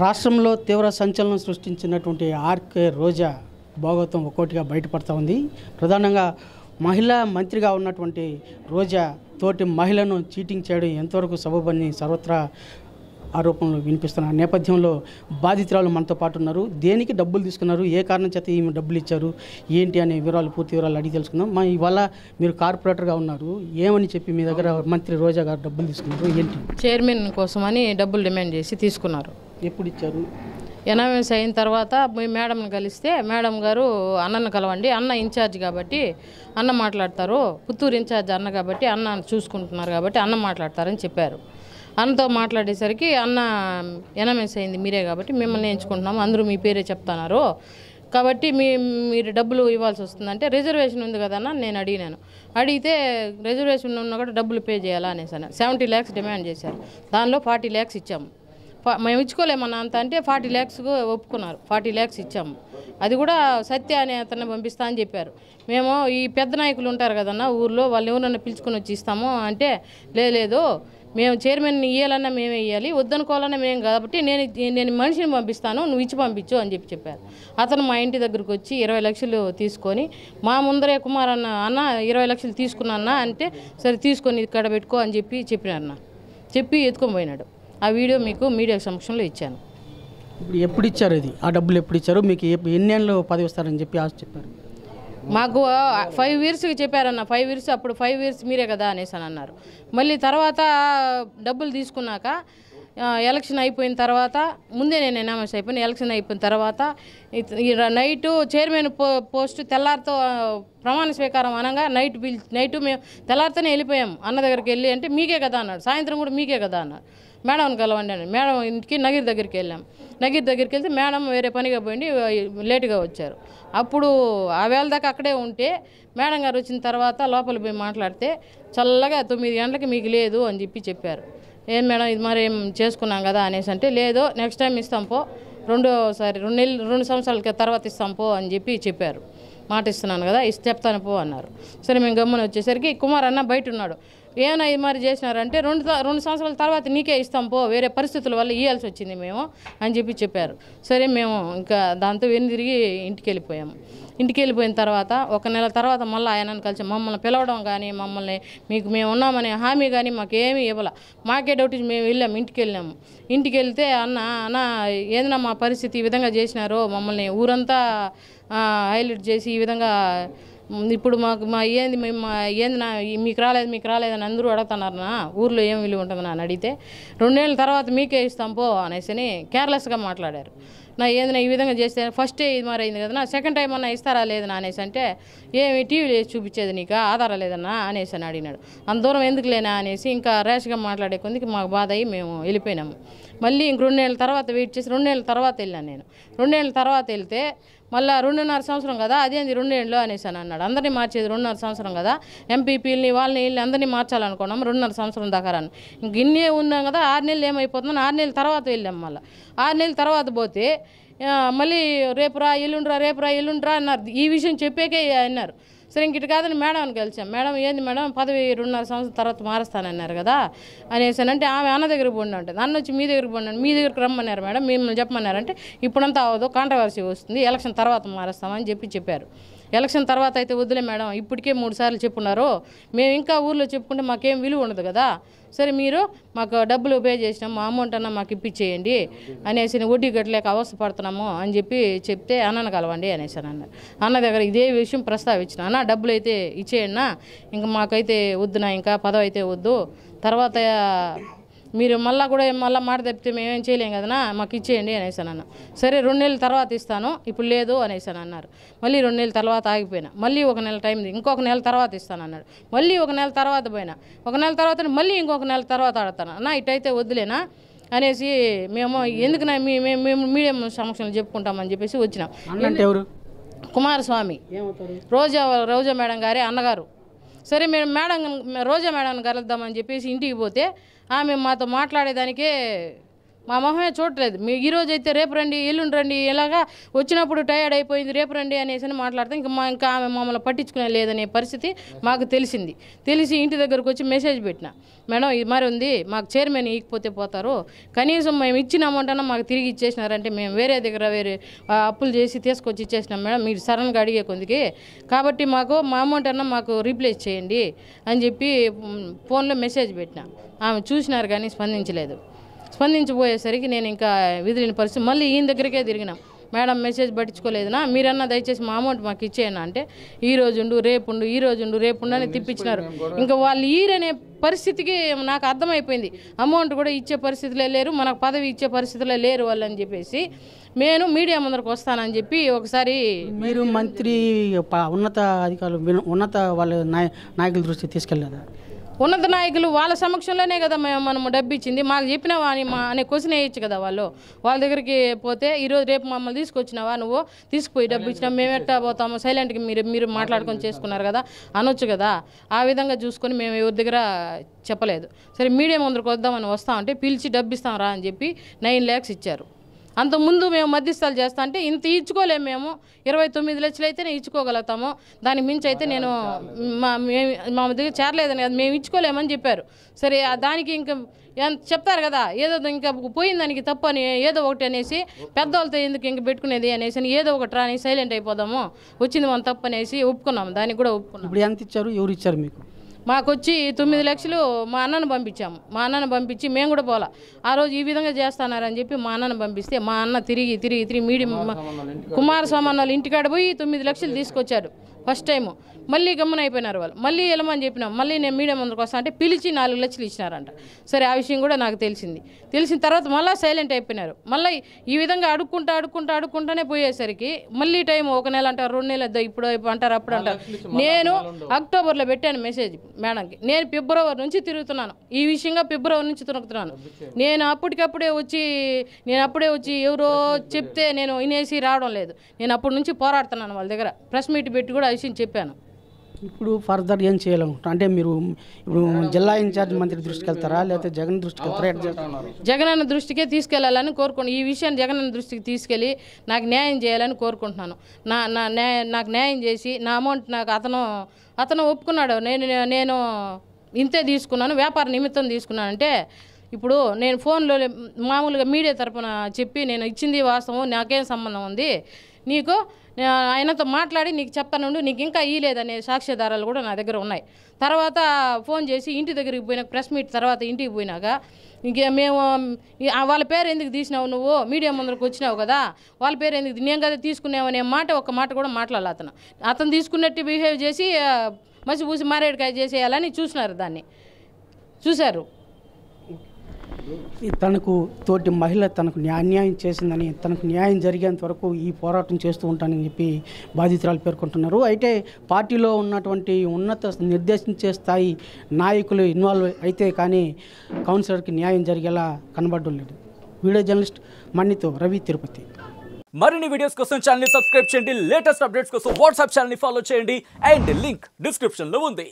రాష్ట్రంలో తీవ్ర సంచలనం సృష్టించినటువంటి ఆర్కే రోజా భాగవతం ఒక్కోటిగా బయటపడతా ఉంది. ప్రధానంగా మహిళా మంత్రిగా ఉన్నటువంటి రోజా తోటి మహిళను చీటింగ్ చేయడం ఎంతవరకు సబబని సర్వత్రా ఆరోపణలు వినిపిస్తున్న నేపథ్యంలో బాధితురాలు మనతో పాటు ఉన్నారు. దేనికి డబ్బులు తీసుకున్నారు, ఏ కారణం చేత ఈమె డబ్బులు ఇచ్చారు, ఏంటి అనే పూర్తి వివరాలు అడిగి తెలుసుకుందాం. ఇవాళ మీరు కార్పొరేటర్గా ఉన్నారు, ఏమని చెప్పి మీ దగ్గర మంత్రి రోజా గారు డబ్బులు తీసుకున్నారు, ఏంటి? చైర్మన్ కోసమని డబ్బులు డిమాండ్ చేసి తీసుకున్నారు. ఎప్పుడు ఇచ్చారు? ఎనామస్ అయిన తర్వాత మేడంని కలిస్తే మేడం గారు అన్నను కలవండి, అన్న ఇన్ఛార్జ్ కాబట్టి అన్న మాట్లాడతారు, పుత్తూరు ఇన్ఛార్జ్ అన్న కాబట్టి అన్న చూసుకుంటున్నారు కాబట్టి అన్న మాట్లాడతారని చెప్పారు. అన్నతో మాట్లాడేసరికి అన్న ఎనామస్ అయింది మీరే కాబట్టి మిమ్మల్ని ఎంచుకుంటున్నాము, అందరూ మీ పేరే చెప్తున్నారు కాబట్టి మీరు డబ్బులు ఇవ్వాల్సి వస్తుందంటే రిజర్వేషన్ ఉంది కదన్నా నేను అడిగినాను. అడిగితే రిజర్వేషన్ ఉన్న కూడా డబ్బులు పే చేయాలా అనేసాను. 70 lakhs డిమాండ్ చేశారు. దానిలో 40 lakhs ఇచ్చాము. మేము ఇచ్చుకోలేమన్నా అంత అంటే 40 lakhs ఒప్పుకున్నారు. 40 lakhs ఇచ్చాము. అది కూడా సత్య అనే అతన్ని పంపిస్తా అని చెప్పారు. మేము ఈ పెద్ద నాయకులు ఉంటారు కదన్నా ఊర్లో, వాళ్ళు ఎవరన్నా పిలుచుకొని వచ్చి ఇస్తాము అంటే లేదు మేము చైర్మన్ ఇవ్వాలన్నా మేమే ఇవ్వాలి, వద్దనుకోవాలన్నా మేము కాబట్టి నేను మనిషిని పంపిస్తాను, నువ్వు ఇచ్చి పంపించు అని చెప్పారు. అతను మా ఇంటి దగ్గరకు వచ్చి 20 లక్షలు తీసుకొని మా ముందరే కుమార్ అన్న 20 లక్షలు తీసుకున్నా అంటే సరే తీసుకొని ఇక్కడ పెట్టుకో అని చెప్పినారన్న. చెప్పి ఎత్తుకొని పోయినాడు. ఆ వీడియో మీకు మీడియా సమక్షంలో ఇచ్చాను. ఇప్పుడు ఎప్పుడు ఇచ్చారు? అది ఆ డబ్బులు ఎప్పుడు ఇచ్చారు? మీకు ఎన్ని ఏళ్ళు పదవి ఇస్తారని చెప్పి ఆశ చెప్పారు? మాకు 5 yearsకి చెప్పారన్న. 5 years అప్పుడు 5 years మీరే కదా అనేసి అని అన్నారు. మళ్ళీ తర్వాత డబ్బులు తీసుకున్నాక ఎలక్షన్ అయిపోయిన తర్వాత ముందే నేను ఎనామస్ అయిపోయిన. ఎలక్షన్ అయిపోయిన తర్వాత నైటు చైర్మన్ పోస్ట్ తెల్లారితో ప్రమాణ స్వీకారం అనగా నైటు మేము తెల్లారితోనే వెళ్ళిపోయాము అన్న దగ్గరికి వెళ్ళి. అంటే మీకే కదా అన్నాడు. సాయంత్రం కూడా మీకే కదా అన్నాడు. మేడంని కలవండి అని మేడం ఇంటికి నగిరి దగ్గరికి వెళ్ళాం. నగిరి దగ్గరికి వెళ్తే మేడం వేరే పనిగా పోయింది, లేటుగా వచ్చారు. అప్పుడు ఆ వేళ దాకా అక్కడే ఉంటే మేడం గారు వచ్చిన తర్వాత లోపల పోయి మాట్లాడితే చల్లగా 9 గంటలకి మీకు లేదు అని చెప్పారు. ఏం మేడం ఇది మరి ఏం చేసుకున్నాం కదా అనేసి అంటే లేదు నెక్స్ట్ టైం ఇస్తాం పో, రెండోసారి 2 సంవత్సరాల తర్వాత ఇస్తాం పో అని చెప్పారు. మాట ఇస్తున్నాను కదా చెప్తాను పో అన్నారు. సరే మేము గమ్మున వచ్చేసరికి కుమార్ అన్న బయట ఉన్నాడు. ఏమైనా ఇది మరి చేసినారంటే 2 సంవత్సరాల తర్వాత నీకే ఇస్తాం పో, వేరే పరిస్థితుల వల్ల ఇవ్వాల్సి వచ్చింది మేము అని చెప్పారు. సరే మేము ఇంకా దాంతో తిరిగి ఇంటికి వెళ్ళిపోయాము. ఇంటికి వెళ్ళిపోయిన తర్వాత 1 నెల తర్వాత మళ్ళీ ఆయనను కలిసి మమ్మల్ని పిలవడం కానీ మమ్మల్ని మీకు మేము ఉన్నామనే హామీ కానీ మాకేమీ ఇవ్వాల. మాకే డౌట్ మేము వెళ్ళాము. ఇంటికి వెళ్తే అన్న ఏదైనా మా పరిస్థితి ఈ విధంగా చేసినారో మమ్మల్ని ఊరంతా హైలైట్ చేసి ఈ విధంగా ఇప్పుడు ఏంది మీకు రాలేదని అందరూ అడుగుతున్నారన్నా, ఊర్లో ఏం విలువ ఉంటుందని అని అడిగితే 2 ఏళ్ళ తర్వాత మీకే ఇస్తాం పో అనేసి కేర్లెస్గా మాట్లాడారు. ఏదైనా ఈ విధంగా చేస్తే ఫస్టే ఇది మరి అయింది కదా, సెకండ్ టైం అన్నా ఇస్తారా లేదన్నా అనేసి అంటే ఏమి టీవీలో వేసి చూపించేది నీకు ఆధారం లేదన్నా అనేసి అని అడిగినాడు. అంత దూరం ఎందుకు లేనా అనేసి ఇంకా ర్యాష్గా మాట్లాడే కొందికి మాకు బాధ అయ్యి మేము వెళ్ళిపోయినాము. మళ్ళీ ఇంక 2 ఏళ్ళ తర్వాత వెయిట్ చేసి 2 ఏళ్ళ తర్వాత వెళ్ళాను నేను. 2 ఏళ్ళ తర్వాత వెళ్తే మళ్ళీ 2.5 సంవత్సరం కదా, అదేంది 2 ఏళ్ళు అనేసి అని అన్నాడు. అందరినీ మార్చేది 2.5 సంవత్సరం కదా, ఎంపీపీలని వీళ్ళని అందరినీ మార్చాలనుకున్నాం 2.5 సంవత్సరం దాకా రాను. ఇంక ఇన్నే ఉన్నాం కదా, 6 నెలలు ఏమైపోతుందని 6 నెలల తర్వాత వెళ్ళాం. మళ్ళీ 6 నెలల తర్వాత పోతే మళ్ళీ రేపురా ఎల్లుండ్రా అన్నారు. ఈ విషయం చెప్పాకే అన్నారు. సరే ఇంక ఇటు కాదని మేడంని కలిసాం. మేడం ఏంది మేడం పదవి 2.5 సంవత్సరం తర్వాత మారుస్తానన్నారు కదా అనేసి అంటే ఆమె అన్న దగ్గరికి పోండి అంటే అన్న వచ్చి మీ దగ్గరికి పోండి, మీ దగ్గరికి రమ్మన్నారు మేడం, మిమ్మల్ని చెప్పమన్నారంటే ఇప్పుడంతా అవదు, కాంట్రవర్సీ వస్తుంది, ఎలక్షన్ తర్వాత మారుస్తామని చెప్పారు. ఎలక్షన్ తర్వాత అయితే వద్దులే మేడం, ఇప్పటికే 3 సార్లు చెప్పున్నారు, మేము ఇంకా ఊర్లో చెప్పుకుంటే మాకేం విలువ ఉండదు కదా, సరే మీరు మాకు డబ్బులు పే చేసినాం మా అమౌంట్ అన్నా మాకు ఇప్పించేయండి అనేసి వడ్డీ కట్టలేక అవస్థపడుతున్నాము అని చెప్తే అన్నను కలవండి అనేసి అన్నారు. అన్న దగ్గర ఇదే విషయం ప్రస్తావించిన. అన్న డబ్బులు అయితే ఇచ్చేయన్నా, ఇంకా మాకైతే వద్దునా, ఇంకా పదవి అయితే వద్దు, తర్వాత మీరు మళ్ళీ మాట తప్పితే మేమేం చేయలేం కదనా, మాకు ఇచ్చేయండి అనేసి అన్న. సరే 2 నెలల తర్వాత ఇస్తాను, ఇప్పుడు లేదు అనేసి అన్నారు. మళ్ళీ 2 నెలల తర్వాత ఆగిపోయినా. మళ్ళీ 1 నెల టైం, ఇంకొక నెల తర్వాత ఇస్తాను అన్నాడు. మళ్ళీ 1 నెల తర్వాత పోయినా. 1 నెల తర్వాత మళ్ళీ ఇంకొక నెల తర్వాత ఆడతాను అన్న, ఇటైతే వద్దులేనా అనేసి మేము ఎందుకు మేము మీడియం సమక్షంలో చెప్పుకుంటామని చెప్పేసి వచ్చినాం. ఎవరు? కుమారస్వామి, రోజా మేడం గారే అన్నగారు. సరే మేము రోజా మేడం కలుద్దామని చెప్పేసి ఇంటికి పోతే ఆమె మాతో మాట్లాడేదానికే మా మొహమే చూడలేదు. మీ ఈరోజు అయితే రేపు రండి, ఎల్లుండి రండి, ఇలాగా వచ్చినప్పుడు టయర్డ్ అయిపోయింది రేపు రండి అనేసి మాట్లాడితే ఇంకా ఆమె మమ్మల్ని పట్టించుకునే లేదనే పరిస్థితి మాకు తెలిసి ఇంటి దగ్గరకు వచ్చి మెసేజ్ పెట్టిన, మేడం ఇది మరి ఉంది, మాకు చైర్మన్ ఇకపోతే పోతారు, కనీసం మేము ఇచ్చిన అమౌంట్ అన్నా మాకు తిరిగి ఇచ్చేసినారంటే మేము వేరే అప్పులు చేసి తీసుకొచ్చి ఇచ్చేసినాం మేడం, మీరు సడన్గా అడిగే కొందికి, కాబట్టి మా అమౌంట్ అన్నా మాకు రీప్లేస్ చేయండి అని చెప్పి ఫోన్లో మెసేజ్ పెట్టిన. ఆమె చూసినారు కానీ స్పందించబోయేసరికి నేను ఇంకా విదిలిన పరిస్థితి. మళ్ళీ ఈయన దగ్గరికే తిరిగినాం, మేడం మెసేజ్ పట్టించుకోలేదునా, మీరన్నా దయచేసి మా అమౌంట్ మాకు ఇచ్చేయనా అంటే ఈ రోజుండు రేపుండు అని తిప్పించినారు. ఇంకా వాళ్ళు ఈరనే పరిస్థితికి నాకు అర్థమైపోయింది, అమౌంట్ కూడా ఇచ్చే పరిస్థితిలో లేరు, మనకు పదవి ఇచ్చే పరిస్థితిలో లేరు వాళ్ళు అని చెప్పేసి నేను మీడియా ముందరకు వస్తానని చెప్పి ఒకసారి. మీరు మంత్రి ఉన్నత అధికారులు వాళ్ళ నాయకుల దృష్టికి తీసుకెళ్ళలేదా? ఉన్నత నాయకులు వాళ్ళ సమక్షంలోనే కదా మనము డబ్బు ఇచ్చింది, మాకు చెప్పినావా అని అనే క్వశ్చన్ వేయచ్చు కదా. వాళ్ళ దగ్గరికి పోతే ఈరోజు రేపు మమ్మల్ని తీసుకొచ్చినావా, నువ్వు తీసుకుపోయి డబ్బు ఇచ్చినావు, మేము ఎట్టా పోతాము, సైలెంట్గా మీరు మాట్లాడుకొని చేసుకున్నారు కదా అనొచ్చు కదా. ఆ విధంగా చూసుకొని మేము ఎవరి దగ్గర చెప్పలేదు. సరే మీడియా ముందరకు వద్దామని వస్తామంటే పిలిచి డబ్బు ఇస్తాం రా అని చెప్పి 9 lakhs ఇచ్చారు. అంతకుముందు మేము మధ్యస్థాలు చేస్తా అంటే ఇంత ఇచ్చుకోలేము, మేము 29 లక్షలు అయితేనే ఇచ్చుకోగలుగుతాము, దానికి మించి అయితే నేను మా దగ్గర చేరలేదని కదా మేము ఇచ్చుకోలేమని చెప్పారు. సరే దానికి ఇంకా చెప్తారు కదా, ఏదో ఇంకా పోయిన దానికి తప్పు అని ఏదో ఒకటి అనేసి పెద్దవాళ్ళతో ఎందుకు ఇంక పెట్టుకునేది అనేసి ఏదో ఒకటి రాని సైలెంట్ అయిపోదాము, వచ్చింది మనం తప్పు అనేసి ఒప్పుకున్నాము. దానికి కూడా ఒప్పుకున్నాం. ఇప్పుడు ఎంత ఇచ్చారు, ఎవరు ఇచ్చారు మీకు? మాకు వచ్చి 9 లక్షలు మా అన్నను పంపించాము. మా అన్నను పంపించి మేము కూడా పోలా, ఆ రోజు ఈ విధంగా చేస్తున్నారని చెప్పి మా అన్నను పంపిస్తే మా అన్న తిరిగి మీడియం కుమారస్వామి వాళ్ళ ఇంటికాడ పోయి 9 లక్షలు తీసుకొచ్చాడు ఫస్ట్ టైము. మళ్ళీ గమ్మున అయిపోయినారు వాళ్ళు. మళ్ళీ వెళ్ళమని చెప్పినాం. మళ్ళీ నేను మీడియా ముందుకు వస్తా అంటే పిలిచి 4 లక్షలు ఇచ్చినారంట. సరే ఆ విషయం కూడా నాకు తెలిసిన తర్వాత మళ్ళీ సైలెంట్ అయిపోయినారు. మళ్ళీ ఈ విధంగా అడుక్కుంటానే పోయేసరికి మళ్ళీ టైం 1 నెల అంటారు, 2 నెలలు, ఇప్పుడు అంటారు, అప్పుడు అంటారు. నేను అక్టోబర్లో పెట్టాను మెసేజ్ మేడంకి, నేను ఫిబ్రవరి నుంచి తిరుగుతున్నాను, ఈ విషయంగా ఫిబ్రవరి నుంచి తిరుగుతున్నాను. నేను అప్పటికప్పుడే వచ్చి ఎవరో చెప్తే నేను వినేసి రావడం లేదు. నేను అప్పటి నుంచి పోరాడుతున్నాను వాళ్ళ దగ్గర, ప్రెస్ మీట్ పెట్టి కూడా ఆ విషయం చెప్పాను. ఇప్పుడు ఫర్దర్ ఏం చేయాలనుకుంటున్నారు? అంటే మీరు ఇప్పుడు జిల్లా ఇన్ఛార్జ్ మంత్రి దృష్టికి వెళ్తారా, లేకపోతే జగన్ దృష్టికి వెళ్తారా? జగనన్న దృష్టికే తీసుకెళ్లాలని కోరుకుంటున్నాను. ఈ విషయాన్ని జగనన్న దృష్టికి తీసుకెళ్ళి నాకు న్యాయం చేయాలని కోరుకుంటున్నాను. నాకు న్యాయం చేసి నా అమౌంట్ నాకు అతను ఒప్పుకున్నాడు. నేను ఇంతే తీసుకున్నాను, వ్యాపార నిమిత్తం తీసుకున్నానంటే ఇప్పుడు నేను ఫోన్లో మామూలుగా మీడియా తరపున చెప్పి నేను ఇచ్చింది వాస్తవం, నాకేం సంబంధం ఉంది, నీకు ఆయనతో మాట్లాడి నీకు చెప్తానుండు, నీకు ఇంకా ఇయ్యలేదనే సాక్ష్యాధారాలు కూడా నా దగ్గర ఉన్నాయి. తర్వాత ఫోన్ చేసి ఇంటి దగ్గరికి పోయినాక ప్రెస్ మీట్ తర్వాత ఇంటికి పోయినాక ఇంకే మేము వాళ్ళ పేరు ఎందుకు తీసినావు, నువ్వు మీడియా ముందరకు వచ్చినావు కదా, వాళ్ళ పేరు ఎందుకు నేను కదా తీసుకున్నావనే ఒక్క మాట కూడా మాట్లాడాలి. అతను తీసుకున్నట్టు బిహేవ్ చేసి మసిపూసి మారేడుకాయ చేసేయాలని చూశారు. తనకు తోటి మహిళ తనకు అన్యాయం చేసిందని, తనకు న్యాయం జరిగేంత వరకు ఈ పోరాటం చేస్తూ ఉంటానని చెప్పి బాధితురాలు పేర్కొంటున్నారు. అయితే పార్టీలో ఉన్నటువంటి ఉన్నత నిర్దేశించే స్థాయి నాయకులు ఇన్వాల్వ్ అయితే కానీ కౌన్సిలర్కి న్యాయం జరిగేలా కనబడడం లేదు. వీడియో జర్నలిస్ట్ మణితో రవి, తిరుపతి. మరిన్ని వీడియోస్ కోసం ఛానల్ ని సబ్స్క్రైబ్ చేయండి, లేటెస్ట్ అప్డేట్స్ కోసం వాట్సాప్ ఛానల్ ని ఫాలో చేయండి, అండ్ లింక్ డిస్క్రిప్షన్ లో ఉంది.